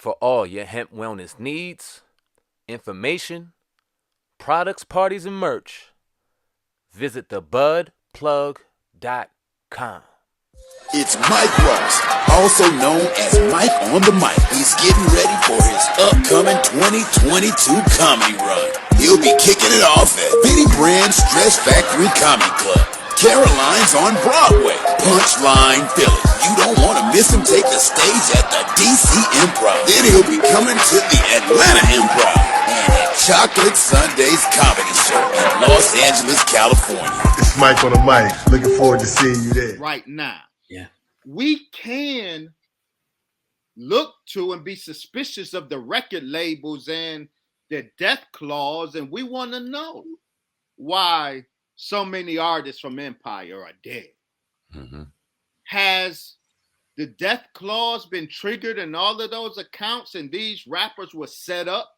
For all your hemp wellness needs, information, products, parties, and merch, visit thebudplug.com. It's Mike Ross, also known as Mike on the Mic. He's getting ready for his upcoming 2022 comedy run. He'll be kicking it off at Benny Brand's Dress Factory Comedy Club. Caroline's on Broadway. Punchline Philly. You don't want to miss him take the stage at the DC Improv. Then he'll be coming to the Atlanta Improv and at Chocolate Sunday's Comedy Show in Los Angeles, California. It's Mike on the Mic. Looking forward to seeing you there. Right now. Yeah. We can look to and be suspicious of the record labels and their death clause, and we want to know why so many artists from Empire are dead. Mm-hmm. Has the death clause been triggered in all of those accounts and these rappers were set up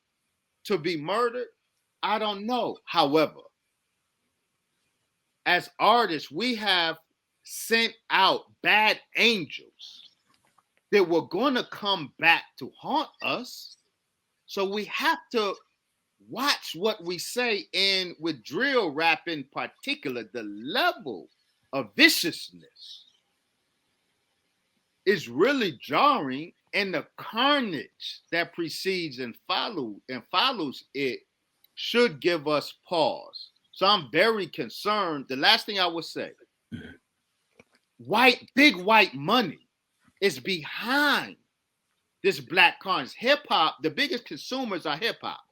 to be murdered? I don't know. However, as artists, we have sent out bad angels that were going to come back to haunt us. So we have to watch what we say. And with drill rap in particular, the level of viciousness is really jarring, and the carnage that precedes and follows it should give us pause. So I'm very concerned. The last thing I would say, big white money is behind this black carnage. Hip hop, the biggest consumers are hip hop.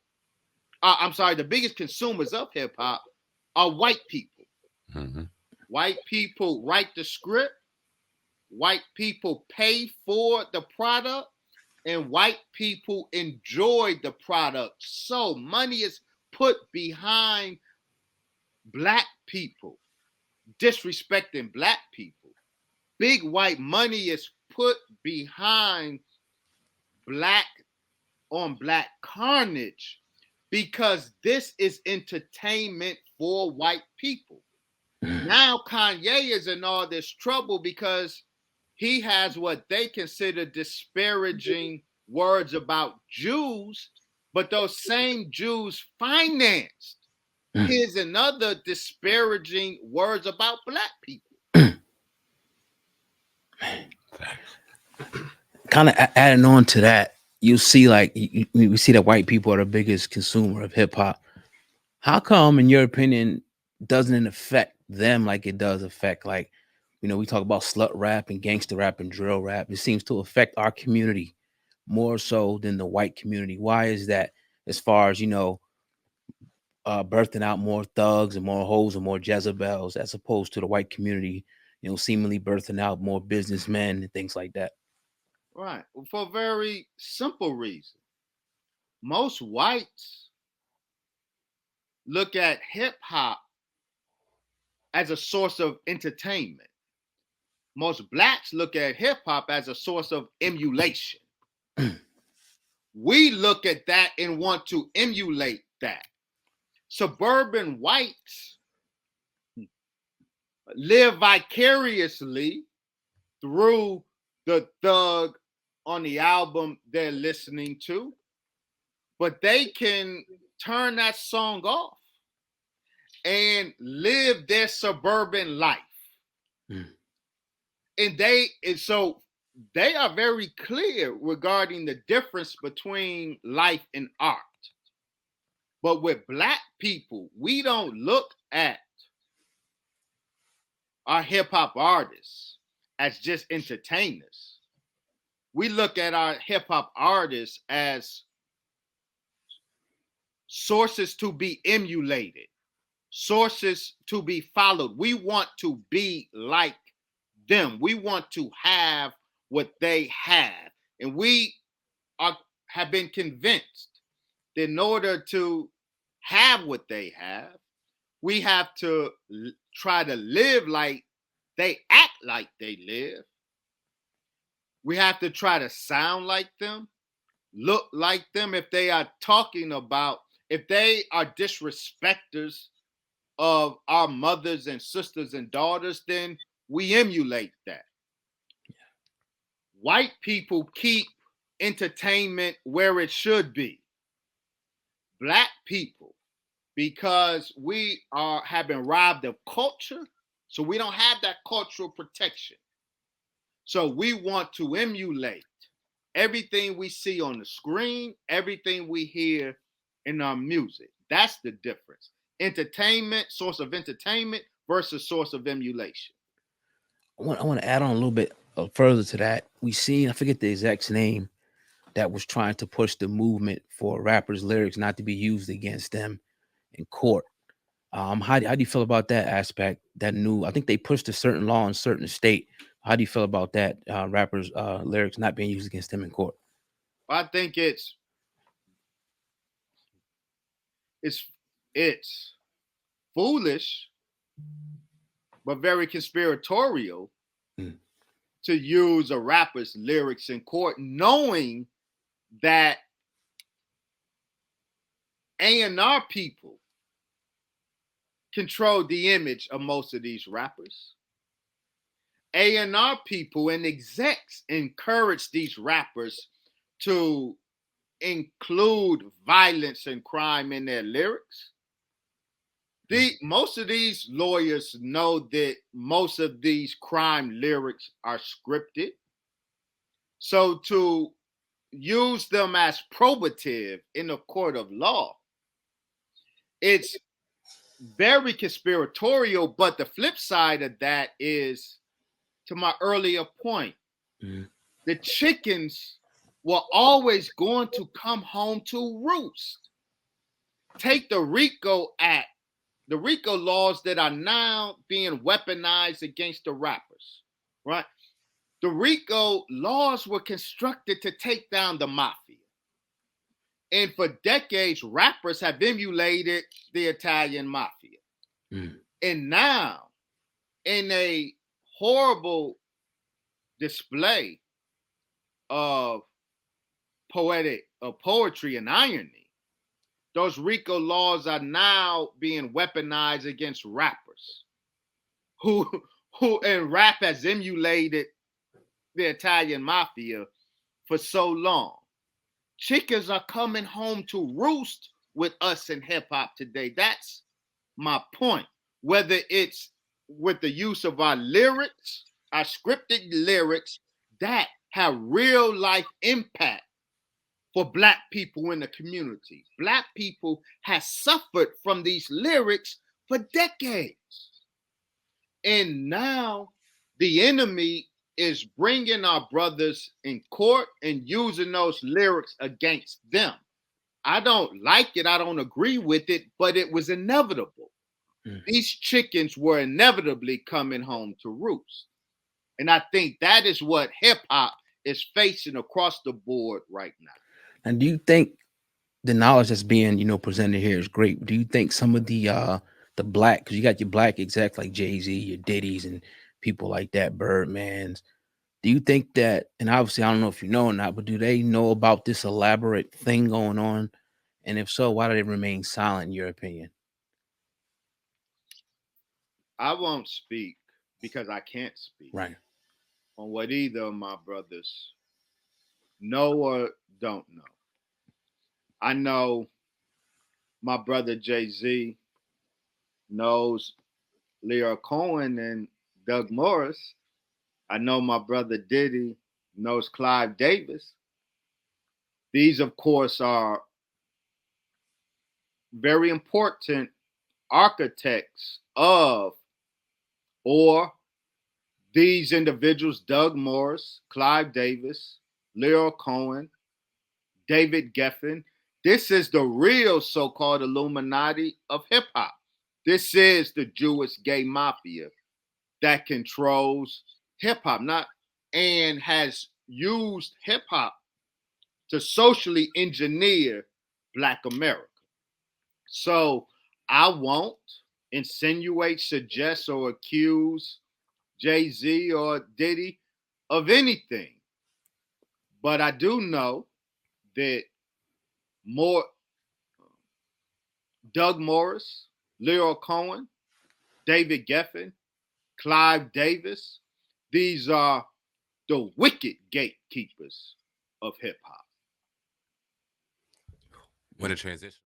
The biggest consumers of hip hop are white people. Mm-hmm. White people write the script. White people pay for the product, and white people enjoy the product. So money is put behind black people, disrespecting black people. Big white money is put behind black on black carnage because this is entertainment for white people. Now Kanye is in all this trouble because he has what they consider disparaging words about Jews, but those same Jews financed his and other disparaging words about black people. Kind of adding on to that, you see, like, we see that white people are the biggest consumer of hip hop. How come, in your opinion, doesn't it affect them like it does affect, like, you know, we talk about slut rap and gangster rap and drill rap. It seems to affect our community more so than the white community. Why is that? As far as, you know, birthing out more thugs and more hoes and more Jezebels, as opposed to the white community, you know, seemingly birthing out more businessmen and things like that. Right. For a very simple reason. Most whites look at hip hop as a source of entertainment. Most blacks look at hip hop as a source of emulation. We look at that and want to emulate that. Suburban whites live vicariously through the thug on the album they're listening to, but they can turn that song off and live their suburban life. And so they are very clear regarding the difference between life and art. But with black people, we don't look at our hip hop artists as just entertainers. We look at our hip hop artists as sources to be emulated, sources to be followed. We want to be like them. We want to have what they have. And we have been convinced that in order to have what they have, we have to try to live like they act like they live. We have to try to sound like them, look like them. If they are if they are disrespecters of our mothers and sisters and daughters, then we emulate that. White people keep entertainment where it should be. Black people, because we have been robbed of culture, so we don't have that cultural protection. So we want to emulate everything we see on the screen, everything we hear in our music. That's the difference. Entertainment, source of entertainment versus source of emulation. I want to add on a little bit further to that. We seen, I forget the exact name, that was trying to push the movement for rappers' lyrics not to be used against them in court. How do you feel about that aspect? That new, I think they pushed a certain law in a certain state. How do you feel about that? Rappers' lyrics not being used against them in court. I think it's foolish, but very conspiratorial Mm. to use a rapper's lyrics in court, knowing that A&R people control the image of most of these rappers. A&R people and execs encourage these rappers to include violence and crime in their lyrics. Most of these lawyers know that most of these crime lyrics are scripted. So to use them as probative in a court of law, it's very conspiratorial. But the flip side of that is, to my earlier point, the chickens were always going to come home to roost. Take the RICO Act, the RICO laws that are now being weaponized against the rappers, right? The RICO laws were constructed to take down the mafia. And for decades, rappers have emulated the Italian mafia. And now, in a horrible display of poetry and irony, those RICO laws are now being weaponized against rappers who and rap has emulated the Italian mafia for so long. Chickens are coming home to roost with us in hip hop today. That's my point. Whether it's with the use of our lyrics, our scripted lyrics that have real life impact for Black people in the community. Black people have suffered from these lyrics for decades. And now the enemy is bringing our brothers in court and using those lyrics against them. I don't like it. I don't agree with it, but it was inevitable. These chickens were inevitably coming home to roost. And I think that is what hip hop is facing across the board right now. And do you think the knowledge that's being, presented here is great? Do you think some of the black, because you got your black execs like Jay-Z, your Diddy's, and people like that, Birdman's, do you think that, and obviously I don't know if you know or not, but do they know about this elaborate thing going on? And if so, why do they remain silent, in your opinion? I won't speak because I can't speak Right. on what either of my brothers know or don't know. I know my brother Jay-Z knows Leo Cohen and Doug Morris. I know my brother Diddy knows Clive Davis. These, of course, are very important architects of, or these individuals, Doug Morris, Clive Davis, Leo Cohen, David Geffen. This is the real so-called Illuminati of hip hop. This is the Jewish gay mafia that controls hip hop, and has used hip hop to socially engineer Black America. So I won't insinuate, suggest, or accuse Jay-Z or Diddy of anything. But I do know that Doug Morris, Leo Cohen, David Geffen, Clive Davis, these are the wicked gatekeepers of hip hop. When a transition.